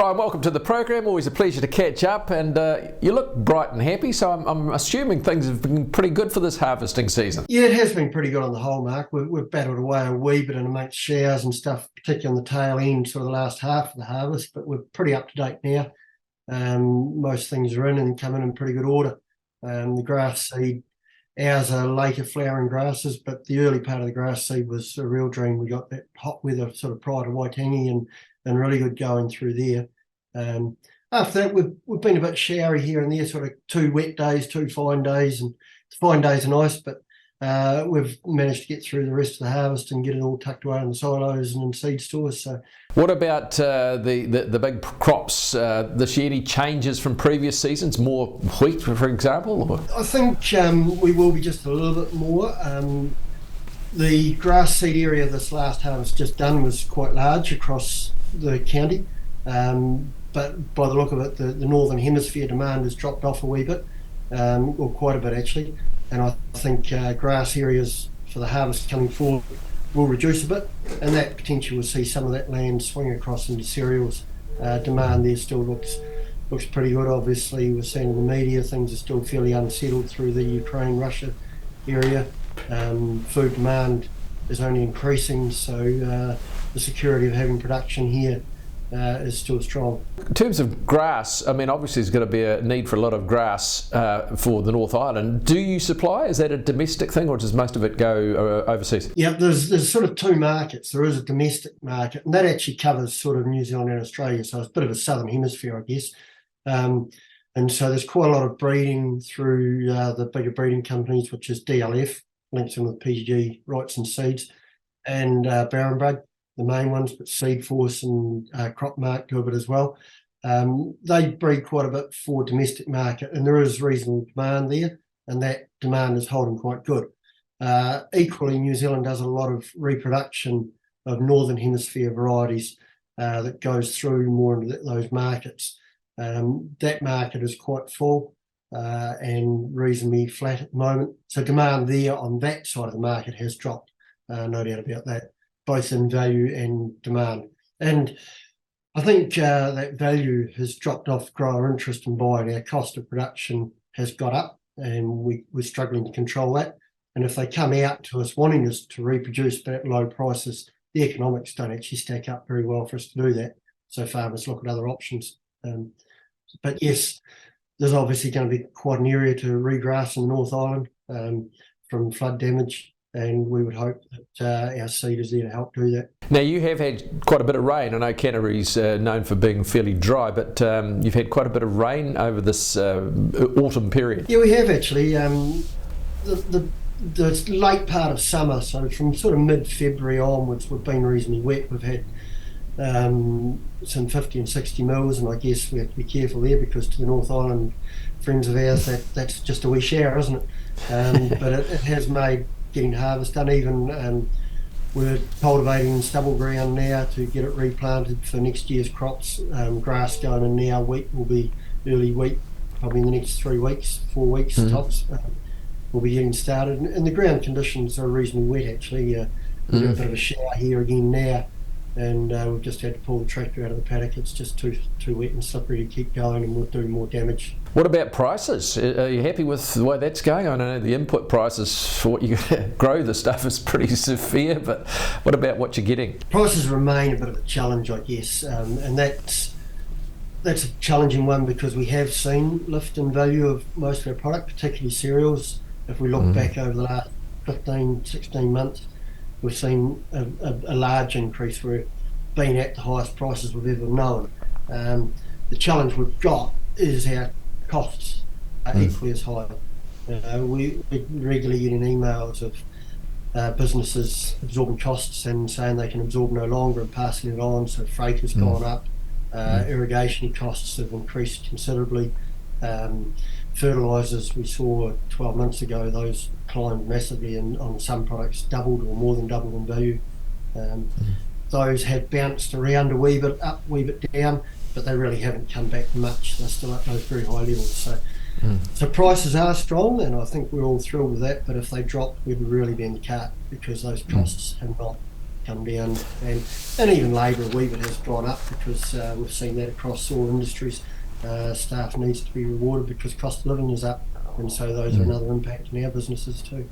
Brian, welcome to the program. Always a pleasure to catch up, and you look bright and happy, so I'm assuming things have been pretty good for this harvesting season. Yeah, it has been pretty good on the whole, Mark. We've battled away a wee bit in amongst showers and stuff, particularly on the tail end, sort of the last half of the harvest, but we're pretty up to date now. Most things are in and coming in pretty good order. The grass seed, ours are later flowering grasses, but the early part of the grass seed was a real dream. We got that hot weather sort of prior to Waitangi and really good going through there. After that, we've been a bit showery here and there, sort of 2 wet days, 2 fine days, and the fine days are nice, but we've managed to get through the rest of the harvest and get it all tucked away in the silos and in seed stores. So, what about the big crops this year? Any changes from previous seasons? More wheat, for example? Or? I think we will be just a little bit more. The grass seed area this last harvest just done was quite large across the county, but by the look of it, the northern hemisphere demand has dropped off a wee bit, or quite a bit actually, and I think grass areas for the harvest coming forward will reduce a bit, and that potentially will see some of that land swing across into cereals. Demand there still looks pretty good. Obviously, we're seeing in the media things are still fairly unsettled through the Ukraine-Russia area. Food demand is only increasing, so the security of having production here is still strong. In terms of grass, I mean, obviously there's going to be a need for a lot of grass for the North Island. Do you supply? Is that a domestic thing, or does most of it go overseas? Yeah, there's sort of 2 markets. There is a domestic market, and that actually covers sort of New Zealand and Australia, so it's a bit of a southern hemisphere, I guess. And so there's quite a lot of breeding through the bigger breeding companies, which is DLF, links in with PGG, Rights and Seeds, and Barrenbred, the main ones, but Seed Force and Cropmark do a bit as well. They breed quite a bit for domestic market, and there is reasonable demand there, and that demand is holding quite good. Equally, New Zealand does a lot of reproduction of northern hemisphere varieties that goes through more into those markets. That market is quite full and reasonably flat at the moment, so demand there on that side of the market has dropped, no doubt about that, both in value and demand. And I think that value has dropped off grower interest in buying. Our cost of production has got up, and we're struggling to control that. And if they come out to us wanting us to reproduce but at low prices, the economics don't actually stack up very well for us to do that. So farmers look at other options. But yes, there's obviously going to be quite an area to regrass in the North Island from flood damage, and we would hope that our seed is there to help do that. Now, you have had quite a bit of rain. I know Canterbury's known for being fairly dry, but you've had quite a bit of rain over this autumn period. Yeah, we have actually. The late part of summer, so from sort of mid-February onwards, we've been reasonably wet. We've had some 50 and 60 mils, and I guess we have to be careful there because to the North Island friends of ours, that's just a wee shower, isn't it? But it has made getting harvest done. Even we're cultivating stubble ground now to get it replanted for next year's crops. Grass going in now. Wheat will be early wheat, probably in the next 3 weeks, 4 weeks tops. We'll be getting started, and the ground conditions are reasonably wet actually. We do a bit of a shower here again now, and we've just had to pull the tractor out of the paddock. It's just too wet and slippery to keep going, and we'll do more damage. What about prices? Are you happy with the way that's going? I know the input prices for what you grow the stuff is pretty severe, but what about what you're getting? Prices remain a bit of a challenge, I guess, and that's a challenging one because we have seen lift in value of most of our product, particularly cereals. If we look back over the last 15, 16 months, we've seen a large increase. We've been at the highest prices we've ever known. The challenge we've got is our costs are equally as high. We regularly getting emails of businesses absorbing costs and saying they can absorb no longer and passing it on, so freight has gone up, irrigation costs have increased considerably. Fertilisers we saw 12 months ago, those climbed massively, and on some products doubled or more than doubled in value. Those have bounced around a wee bit up, wee bit down, but they really haven't come back much. They're still at those very high levels. So prices are strong, and I think we're all thrilled with that, but if they drop, we'd really be in the cart because those costs have not come down, and even labour a wee bit has gone up because we've seen that across all industries. Staff needs to be rewarded because cost of living is up, and so those are another impact in our businesses too.